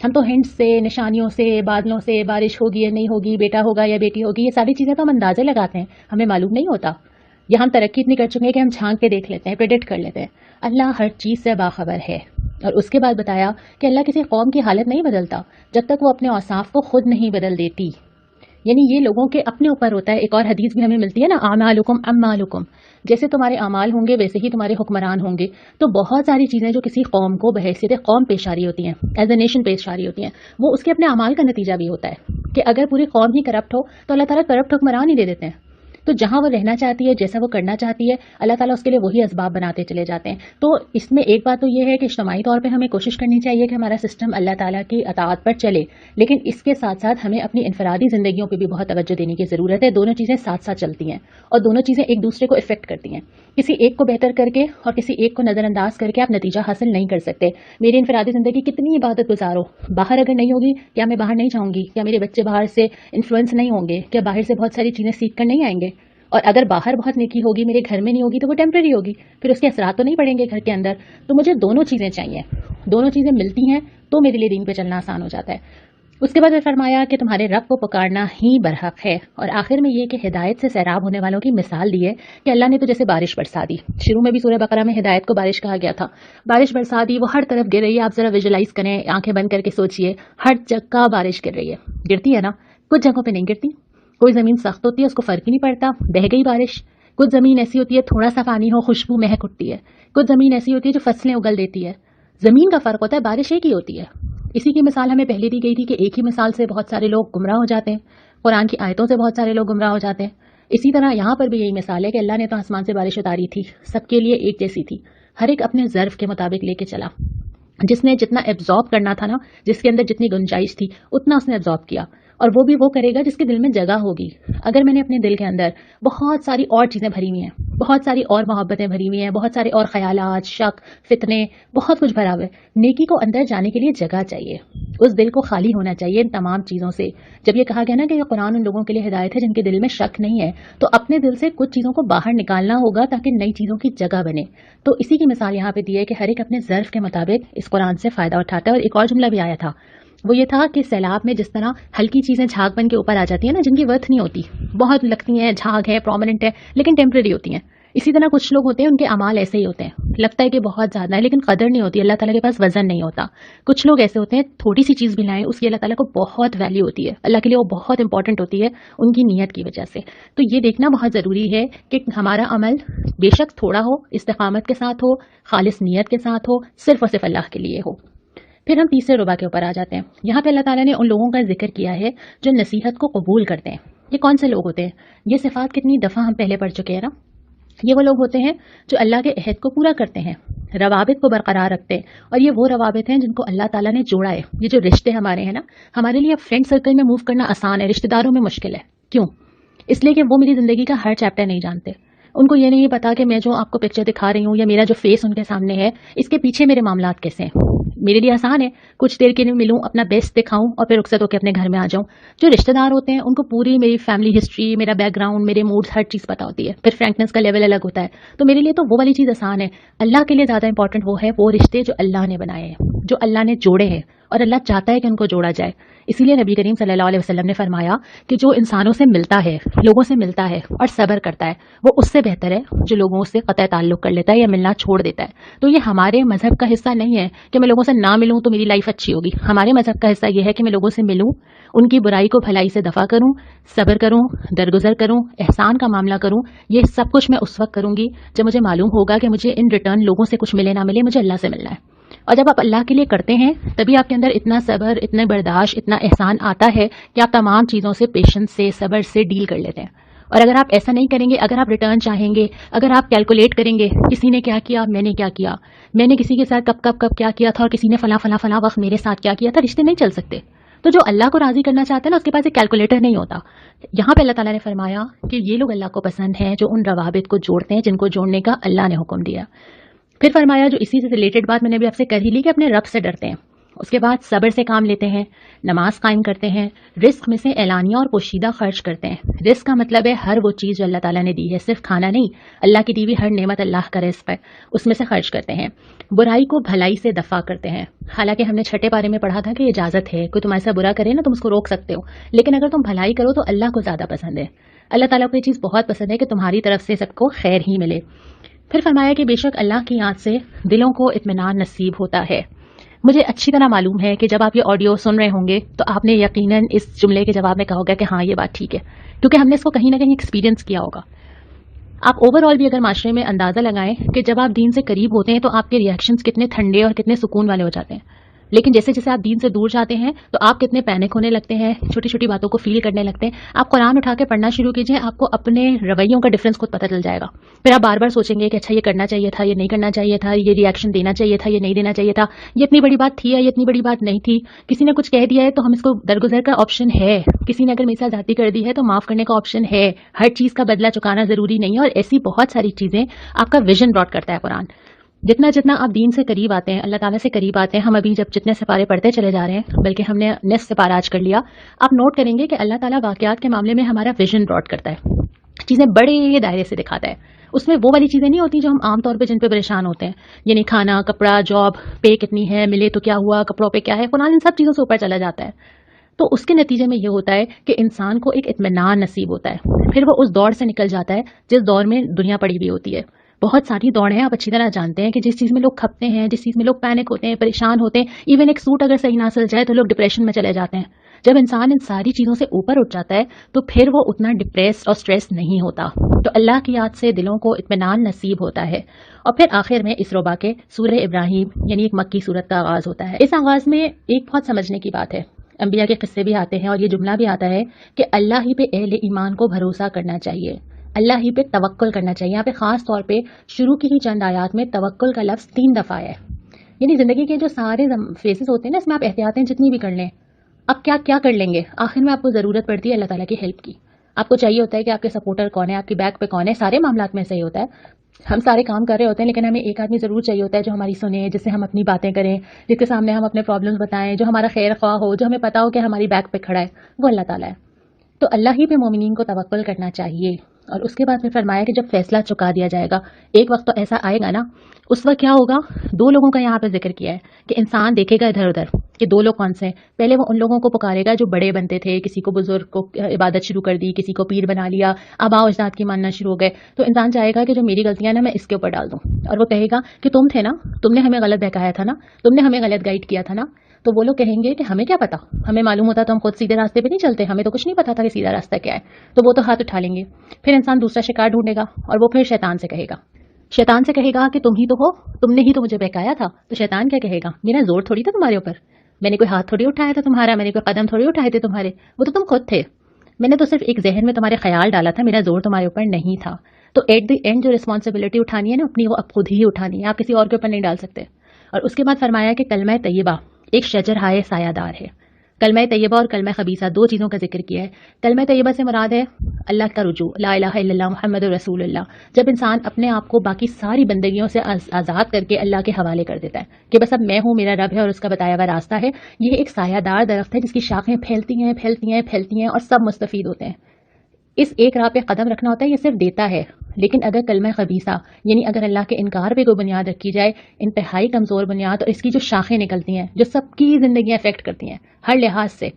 ہم تو ہنٹ سے، نشانیوں سے، بادلوں سے، بارش ہوگی یا نہیں ہوگی، بیٹا ہوگا یا بیٹی ہوگی، یہ ساری چیزیں تو ہم اندازے لگاتے ہیں، ہمیں معلوم نہیں ہوتا. یا ہم ترقی اتنی کر چکے ہیں کہ ہم چھانک کے دیکھ لیتے ہیں، پریڈکٹ کر لیتے ہیں. اللہ ہر چیز سے باخبر ہے. اور اس کے بعد بتایا کہ اللہ کسی قوم کی حالت نہیں بدلتا جب تک وہ اپنے اوصاف کو خود نہیں بدل دیتی. یعنی یہ لوگوں کے اپنے اوپر ہوتا ہے. ایک اور حدیث بھی ہمیں ملتی ہے نا، اعمالکم اموالکم، جیسے تمہارے اعمال ہوں گے ویسے ہی تمہارے حکمران ہوں گے. تو بہت ساری چیزیں جو کسی قوم کو بحیثیت قوم پیش آ رہی ہوتی ہیں، ایز اے نیشن پیش آ رہی ہوتی ہیں، وہ اس کے اپنے اعمال کا نتیجہ بھی ہوتا ہے کہ اگر پوری قوم ہی کرپٹ ہو تو اللہ تعالیٰ کرپٹ حکمران ہی دے دیتے ہیں. تو جہاں وہ رہنا چاہتی ہے، جیسا وہ کرنا چاہتی ہے، اللہ تعالیٰ اس کے لیے وہی اسباب بناتے چلے جاتے ہیں. تو اس میں ایک بات تو یہ ہے کہ اجتماعی طور پہ ہمیں کوشش کرنی چاہیے کہ ہمارا سسٹم اللہ تعالیٰ کی اطاعت پر چلے، لیکن اس کے ساتھ ساتھ ہمیں اپنی انفرادی زندگیوں پہ بھی بہت توجہ دینے کی ضرورت ہے. دونوں چیزیں ساتھ ساتھ چلتی ہیں اور دونوں چیزیں ایک دوسرے کو افیکٹ کرتی ہیں. کسی ایک کو بہتر کر کے اور کسی ایک کو نظر انداز کر کے آپ نتیجہ حاصل نہیں کر سکتے. میری انفرادی زندگی کتنی عبادت گزار ہو، باہر اگر نہیں ہوگی، کیا میں باہر نہیں جاؤں گی؟ کیا میرے بچے باہر سے انفلوئنس نہیں ہوں گے؟ کیا باہر سے بہت ساری چیزیں سیکھ کر نہیں آئیں گے؟ اور اگر باہر بہت نیکی ہوگی میرے گھر میں نہیں ہوگی تو وہ ٹیمپریری ہوگی، پھر اس کے اثرات تو نہیں پڑیں گے گھر کے اندر. تو مجھے دونوں چیزیں چاہیے، دونوں چیزیں ملتی ہیں تو میرے لیے دین پہ چلنا آسان ہو جاتا ہے. اس کے بعد میں فرمایا کہ تمہارے رب کو پکارنا ہی برحق ہے. اور آخر میں یہ کہ ہدایت سے سیراب ہونے والوں کی مثال دی ہے کہ اللہ نے تو جیسے بارش برسا دی. شروع میں بھی سورہ بقرہ میں ہدایت کو بارش کہا گیا تھا. بارش برسا دی، وہ ہر طرف گر رہی ہے. آپ ذرا ویژولائز کریں، آنکھیں بند کر کے سوچئے، ہر جگہ بارش گر رہی ہے. گرتی ہے نا، کچھ جگہوں پہ نہیں گرتی. کوئی زمین سخت ہوتی ہے، اس کو فرق ہی نہیں پڑتا، بہہ گئی بارش. کچھ زمین ایسی ہوتی ہے تھوڑا سا پانی ہو خوشبو مہک اٹھتی ہے. کچھ زمین ایسی ہوتی ہے جو فصلیں اگل دیتی ہے. زمین کا فرق ہوتا ہے، بارش ایک ہی ہوتی ہے. اسی کی مثال ہمیں پہلے دی گئی تھی کہ ایک ہی مثال سے بہت سارے لوگ گمراہ ہو جاتے ہیں، قرآن کی آیتوں سے بہت سارے لوگ گمراہ ہو جاتے ہیں. اسی طرح یہاں پر بھی یہی مثال ہے کہ اللہ نے تو آسمان سے بارش اتاری تھی، سب کے لیے ایک جیسی تھی، ہر ایک اپنے ظرف کے مطابق لے کے چلا. جس نے جتنا ایبزارب کرنا تھا نا، جس کے اندر جتنی گنجائش تھی اتنا اس نے ایبزارب کیا. اور وہ بھی وہ کرے گا جس کے دل میں جگہ ہوگی. اگر میں نے اپنے دل کے اندر بہت ساری اور چیزیں بھری ہوئی ہیں، بہت ساری اور محبتیں بھری ہوئی ہیں، بہت سارے اور خیالات، شک، فتنے، بہت کچھ بھرا ہوا ہے، نیکی کو اندر جانے کے لیے جگہ چاہیے. اس دل کو خالی ہونا چاہیے ان تمام چیزوں سے. جب یہ کہا گیا نا کہ یہ قرآن ان لوگوں کے لیے ہدایت ہے جن کے دل میں شک نہیں ہے، تو اپنے دل سے کچھ چیزوں کو باہر نکالنا ہوگا تاکہ نئی چیزوں کی جگہ بنے. تو اسی کی مثال یہاں پہ دی ہے کہ ہر ایک اپنے ظرف کے مطابق اس قرآن سے فائدہ اٹھاتا ہے. اور ایک اور جملہ بھی آیا تھا، وہ یہ تھا کہ سیلاب میں جس طرح ہلکی چیزیں جھاگ بن کے اوپر آ جاتی ہیں نا، جن کی ورتھ نہیں ہوتی، بہت لگتی ہیں، جھاگ ہے، پرومیننٹ ہے، لیکن ٹیمپریری ہوتی ہیں. اسی طرح کچھ لوگ ہوتے ہیں ان کے اعمال ایسے ہی ہوتے ہیں، لگتا ہے کہ بہت زیادہ ہے لیکن قدر نہیں ہوتی، اللہ تعالیٰ کے پاس وزن نہیں ہوتا. کچھ لوگ ایسے ہوتے ہیں تھوڑی سی چیز بھی لائیں اس کی اللہ تعالیٰ کو بہت ویلیو ہوتی ہے، اللہ کے لیے وہ بہت امپورٹنٹ ہوتی ہے ان کی نیت کی وجہ سے. تو یہ دیکھنا بہت ضروری ہے کہ ہمارا عمل بے شک تھوڑا ہو، استقامت کے ساتھ ہو، خالص نیت کے ساتھ ہو، صرف اور صرف اللہ کے لیے ہو. پھر ہم تیسرے ربع کے اوپر آ جاتے ہیں. یہاں پہ اللہ تعالیٰ نے ان لوگوں کا ذکر کیا ہے جو نصیحت کو قبول کرتے ہیں. یہ کون سے لوگ ہوتے ہیں؟ یہ صفات کتنی دفعہ ہم پہلے پڑھ چکے ہیں نا. یہ وہ لوگ ہوتے ہیں جو اللہ کے عہد کو پورا کرتے ہیں، روابط کو برقرار رکھتے ہیں. اور یہ وہ روابط ہیں جن کو اللہ تعالیٰ نے جوڑا ہے. یہ جو رشتے ہمارے ہیں نا، ہمارے لیے فرینڈ سرکل میں موو کرنا آسان ہے، رشتے داروں میں مشکل ہے. کیوں؟ اس لیے کہ وہ میری زندگی کا ہر چیپٹر نہیں جانتے. ان کو یہ نہیں پتا کہ میں جو آپ کو پکچر دکھا رہی ہوں یا میرا جو فیس ان کے سامنے ہے، اس کے پیچھے میرے معاملات کیسے ہیں. میرے لیے آسان ہے کچھ دیر کے لیے ملوں، اپنا بیسٹ دکھاؤں اور پھر رخصت ہو کے اپنے گھر میں آ جاؤں. جو رشتہ دار ہوتے ہیں ان کو پوری میری فیملی ہسٹری، میرا بیک گراؤنڈ، میرے موڈز، ہر چیز پتہ ہوتی ہے. پھر فرینکنس کا لیول الگ ہوتا ہے. تو میرے لیے تو وہ والی چیز آسان ہے. اللہ کے لیے زیادہ امپورٹنٹ وہ ہے، وہ رشتے جو اللہ نے بنائے ہیں، جو اللہ نے جوڑے ہیں اور اللہ چاہتا ہے کہ ان کو جوڑا جائے. اسی لیے نبی کریم صلی اللہ علیہ وسلم نے فرمایا کہ جو انسانوں سے ملتا ہے، لوگوں سے ملتا ہے اور صبر کرتا ہے، وہ اس سے بہتر ہے جو لوگوں سے قطع تعلق کر لیتا ہے یا ملنا چھوڑ دیتا ہے. تو یہ ہمارے مذہب کا حصہ نہیں ہے کہ میں لوگوں سے نہ ملوں تو میری لائف اچھی ہوگی. ہمارے مذہب کا حصہ یہ ہے کہ میں لوگوں سے ملوں، ان کی برائی کو بھلائی سے دفع کروں، صبر کروں، درگزر کروں، احسان کا معاملہ کروں. یہ سب کچھ میں اس وقت کروں گی جب مجھے معلوم ہوگا کہ مجھے ان ریٹرن لوگوں سے کچھ ملے نہ ملے، مجھے اللہ سے ملنا ہے. اور جب آپ اللہ کے لیے کرتے ہیں تبھی آپ کے اندر اتنا صبر، اتنا برداشت، اتنا احسان آتا ہے کہ آپ تمام چیزوں سے پیشنس سے، صبر سے ڈیل کر لیتے ہیں. اور اگر آپ ایسا نہیں کریں گے، اگر آپ ریٹرن چاہیں گے، اگر آپ کیلکولیٹ کریں گے کسی نے کیا کیا، میں نے کیا کیا، میں نے کسی کے ساتھ کب کب کب کیا کیا تھا اور کسی نے فلاں فلاں فلاں وقت میرے ساتھ کیا کیا تھا، رشتے نہیں چل سکتے. تو جو اللہ کو راضی کرنا چاہتے ہیں نا، اس کے پاس ایک کیلکولیٹر نہیں ہوتا. یہاں پہ اللہ تعالیٰ نے فرمایا کہ یہ لوگ اللہ کو پسند ہیں جو ان روابط کو جوڑتے ہیں جن کو جوڑنے کا اللہ نے حکم دیا. پھر فرمایا جو اسی سے ریلیٹڈ بات میں نے بھی آپ سے کر ہی لی کہ اپنے رب سے ڈرتے ہیں. اس کے بعد صبر سے کام لیتے ہیں، نماز قائم کرتے ہیں، رزق میں سے اعلانیہ اور پوشیدہ خرچ کرتے ہیں۔ رزق کا مطلب ہے ہر وہ چیز جو اللہ تعالیٰ نے دی ہے، صرف کھانا نہیں، اللہ کی دی ہوئی ہر نعمت اللہ کا رزق ہے، اس میں سے خرچ کرتے ہیں۔ برائی کو بھلائی سے دفع کرتے ہیں، حالانکہ ہم نے چھٹے پارے میں پڑھا تھا کہ اجازت ہے، کوئی تمہارے ساتھ برا کرے نا تم اس کو روک سکتے ہو، لیکن اگر تم بھلائی کرو تو اللہ کو زیادہ پسند ہے۔ اللہ تعالیٰ کو یہ چیز بہت پسند ہے کہ تمہاری طرف سے سب کو خیر ہی ملے۔ پھر فرمایا کہ بے شک اللہ کی یاد سے دلوں کو اطمینان نصیب ہوتا ہے۔ مجھے اچھی طرح معلوم ہے کہ جب آپ یہ آڈیو سن رہے ہوں گے تو آپ نے یقیناً اس جملے کے جواب میں کہا ہوگا کہ ہاں یہ بات ٹھیک ہے، کیونکہ ہم نے اس کو کہیں نہ کہیں ایکسپیرینس کیا ہوگا۔ آپ اوور آل بھی اگر معاشرے میں اندازہ لگائیں کہ جب آپ دین سے قریب ہوتے ہیں تو آپ کے ریئیکشنز کتنے ٹھنڈے اور کتنے سکون والے ہو جاتے ہیں، لیکن جیسے جیسے آپ دین سے دور جاتے ہیں تو آپ کتنے پینک ہونے لگتے ہیں، چھوٹی چھوٹی باتوں کو فیل کرنے لگتے ہیں۔ آپ قرآن اٹھا کے پڑھنا شروع کیجئے، آپ کو اپنے رویوں کا ڈفرینس خود پتہ چل جائے گا۔ پھر آپ بار بار سوچیں گے کہ اچھا یہ کرنا چاہیے تھا، یہ نہیں کرنا چاہیے تھا، یہ ریئیکشن دینا چاہیے تھا، یہ نہیں دینا چاہیے تھا، یہ اتنی بڑی بات تھی یا یہ اتنی بڑی بات نہیں تھی، کسی نے کچھ کہہ دیا ہے تو ہم اس کو درگزر کا آپشن ہے، کسی نے اگر میرے ساتھ زیادتی کر دی ہے تو معاف کرنے کا آپشن ہے، ہر چیز کا بدلہ چکانا ضروری نہیں ہے، اور ایسی بہت ساری چیزیں آپ کا ویژن براڈ کرتا ہے قرآن۔ جتنا جتنا آپ دین سے قریب آتے ہیں، اللہ تعالیٰ سے قریب آتے ہیں، ہم ابھی جب جتنے سپارے پڑھتے چلے جا رہے ہیں، بلکہ ہم نے نصف سپارہ آج کر لیا، آپ نوٹ کریں گے کہ اللہ تعالیٰ واقعات کے معاملے میں ہمارا ویژن براڈ کرتا ہے، چیزیں بڑے دائرے سے دکھاتا ہے۔ اس میں وہ والی چیزیں نہیں ہوتی جو ہم عام طور پہ جن پہ پریشان ہوتے ہیں، یعنی کھانا، کپڑا، جاب، پے کتنی ہے، ملے تو کیا ہوا، کپڑوں پہ کیا ہے، قرآن ان سب چیزوں سے اوپر چلا جاتا ہے۔ تو اس کے نتیجے میں یہ ہوتا ہے کہ انسان کو ایک اطمینان نصیب ہوتا ہے، پھر وہ اس دور سے نکل جاتا ہے جس دور میں دنیا پڑی ہوئی ہوتی ہے۔ بہت ساری دوڑ ہیں، آپ اچھی طرح جانتے ہیں کہ جس چیز میں لوگ کھپتے ہیں، جس چیز میں لوگ پینک ہوتے ہیں، پریشان ہوتے ہیں، ایون ایک سوٹ اگر صحیح نہ سل جائے تو لوگ ڈپریشن میں چلے جاتے ہیں۔ جب انسان ان ساری چیزوں سے اوپر اٹھ جاتا ہے تو پھر وہ اتنا ڈپریسڈ اور سٹریس نہیں ہوتا، تو اللہ کی یاد سے دلوں کو اطمینان نصیب ہوتا ہے۔ اور پھر آخر میں اس ربا کے سورہ ابراہیم یعنی ایک مکی سورت کا آغاز ہوتا ہے۔ اس آغاز میں ایک بہت سمجھنے کی بات ہے، انبیاء کے قصے بھی آتے ہیں اور یہ جملہ بھی آتا ہے کہ اللہ ہی پہ اہل ایمان کو بھروسہ کرنا چاہیے، اللہ ہی پہ توکل کرنا چاہیے۔ یہاں پہ خاص طور پہ شروع کی ہی چند آیات میں توکل کا لفظ 3 دفعہ ہے، یعنی زندگی کے جو سارے فیزز ہوتے ہیں نا، اس میں آپ احتیاطیں جتنی بھی کر لیں، اب کیا کر لیں گے، آخر میں آپ کو ضرورت پڑتی ہے اللہ تعالیٰ کی ہیلپ کی۔ آپ کو چاہیے ہوتا ہے کہ آپ کے سپورٹر کون ہے، آپ کی بیک پہ کون ہے، سارے معاملات میں صحیح ہوتا ہے، ہم سارے کام کر رہے ہوتے ہیں، لیکن ہمیں ایک آدمی ضرور چاہیے ہوتا ہے جو ہماری سنے، جس سے ہم اپنی باتیں کریں، جس کے سامنے ہم اپنے پرابلمز بتائیں، جو ہمارا خیر خواہ ہو، جو ہمیں پتا ہو کہ ہماری بیک پہ کھڑا ہے، وہ اللہ تعالیٰ ہے۔ تو اللہ ہی پہ مومنین کو توکل کرنا چاہیے۔ اور اس کے بعد پھر فرمایا کہ جب فیصلہ چکا دیا جائے گا، ایک وقت تو ایسا آئے گا نا، اس وقت کیا ہوگا، 2 لوگوں کا یہاں پہ ذکر کیا ہے کہ انسان دیکھے گا ادھر ادھر کہ 2 لوگ کون سے ہیں۔ پہلے وہ ان لوگوں کو پکارے گا جو بڑے بنتے تھے، کسی کو بزرگ کو عبادت شروع کر دی، کسی کو پیر بنا لیا، آباء و اجداد کی ماننا شروع ہو گئے، تو انسان چاہے گا کہ جو میری غلطیاں نا میں اس کے اوپر ڈال دوں، اور وہ کہے گا کہ تم تھے نا، تم نے ہمیں غلط بہکایا تھا نا، تم نے ہمیں غلط گائیڈ کیا تھا نا۔ تو وہ لوگ کہیں گے کہ ہمیں کیا پتا، ہمیں معلوم ہوتا تو ہم خود سیدھے راستے پہ نہیں چلتے، ہمیں تو کچھ نہیں پتا تھا کہ سیدھا راستہ کیا ہے۔ تو وہ تو ہاتھ اٹھا لیں گے، پھر انسان دوسرا شکار ڈھونڈے گا، اور وہ پھر شیطان سے کہے گا کہ تم ہی تو ہو، تم نے ہی تو مجھے بہکایا تھا۔ تو شیطان کیا کہے گا، میرا زور تھوڑی تھا تمہارے اوپر، میں نے کوئی ہاتھ تھوڑی اٹھایا تھا تمہارا، میں نے کوئی قدم تھوڑی اٹھائے تھے تمہارے، وہ تو تم خود تھے، میں نے تو صرف ایک ذہن میں تمہارے خیال ڈالا تھا، میرا زور تمہارے اوپر نہیں تھا۔ تو ایٹ دی اینڈ جو رسپانسبلٹی اٹھانی ہے نا اپنی، وہ اب خود ہی اٹھانی ہے، آپ کسی اور کے اوپر نہیں ڈال سکتے۔ اور اس کے بعد فرمایا کہ کلمہ طیبہ ایک شجر ہائے سایہ دار ہے۔ کلمہ طیبہ اور کلمہ خبیثہ 2 چیزوں کا ذکر کیا ہے۔ کلمہ طیبہ سے مراد ہے اللہ کا رجوع، لا الہ الا اللہ محمد رسول اللہ، جب انسان اپنے آپ کو باقی ساری بندگیوں سے آزاد کر کے اللہ کے حوالے کر دیتا ہے کہ بس اب میں ہوں، میرا رب ہے اور اس کا بتایا ہوا راستہ ہے۔ یہ ایک سایہ دار درخت ہے جس کی شاخیں پھیلتی ہیں اور سب مستفید ہوتے ہیں۔ اس ایک راہ پہ قدم رکھنا ہوتا ہے، یہ صرف دیتا ہے، لیکن اگر کلمہ خبیثہ یعنی اگر اللہ کے انکار پہ کوئی بنیاد رکھی جائے، انتہائی کمزور بنیاد، اور اس کی جو شاخیں نکلتی ہیں جو سب کی زندگیاں افیکٹ کرتی ہیں ہر لحاظ سے،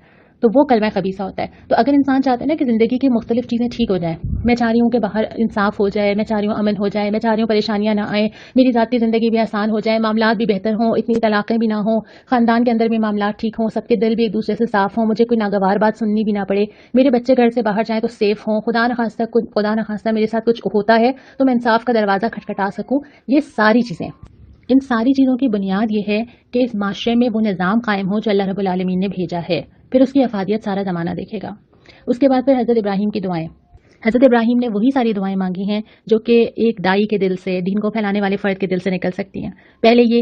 تو وہ کلمہ خبیثہ ہوتا ہے۔ تو اگر انسان چاہتے ہیں نا کہ زندگی کی مختلف چیزیں ٹھیک ہو جائیں، میں چاہ رہی ہوں کہ باہر انصاف ہو جائے، میں چاہ رہی ہوں امن ہو جائے، میں چاہ رہی ہوں پریشانیاں نہ آئیں، میری ذاتی زندگی بھی آسان ہو جائے، معاملات بھی بہتر ہوں، اتنی طلاقیں بھی نہ ہوں، خاندان کے اندر بھی معاملات ٹھیک ہوں، سب کے دل بھی ایک دوسرے سے صاف ہوں، مجھے کوئی ناگوار بات سننی بھی نہ پڑے، میرے بچے گھر سے باہر جائیں تو سیف ہوں، خدا نخواستہ میرے ساتھ کچھ ہوتا ہے تو میں انصاف کا دروازہ کھٹکھٹا سکوں، یہ ساری چیزیں، ان ساری چیزوں کی بنیاد یہ ہے کہ اس معاشرے میں وہ نظام قائم ہو جو اللہ رب العالمین نے بھیجا ہے، پھر اس کی افادیت سارا زمانہ دیکھے گا۔ اس کے بعد پھر حضرت ابراہیم کی دعائیں، حضرت ابراہیم نے وہی ساری دعائیں مانگی ہیں جو کہ ایک دائی کے دل سے، دین کو پھیلانے والے فرد کے دل سے نکل سکتی ہیں۔ پہلے یہ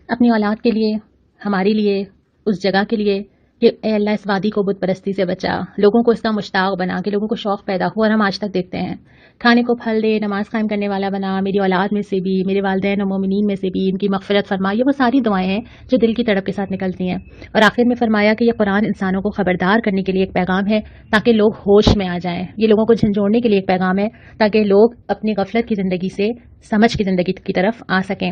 اپنی اولاد کے لیے، ہمارے لیے، اس جگہ کے لیے کہ اے اللہ اس وادی کو بت پرستی سے بچا، لوگوں کو اس کا مشتاق بنا کہ لوگوں کو شوق پیدا ہو، اور ہم آج تک دیکھتے ہیں کھانے کو پھل دے، نماز قائم کرنے والا بنا، میری اولاد میں سے بھی، میرے والدین و مومنین میں سے بھی ان کی مغفرت فرما۔ یہ وہ ساری دعائیں ہیں جو دل کی تڑپ کے ساتھ نکلتی ہیں۔ اور آخر میں فرمایا کہ یہ قرآن انسانوں کو خبردار کرنے کے لیے ایک پیغام ہے تاکہ لوگ ہوش میں آ جائیں، یہ لوگوں کو جھنجھوڑنے کے لیے ایک پیغام ہے تاکہ لوگ اپنی غفلت کی زندگی سے سمجھ کی زندگی کی طرف آ سکیں۔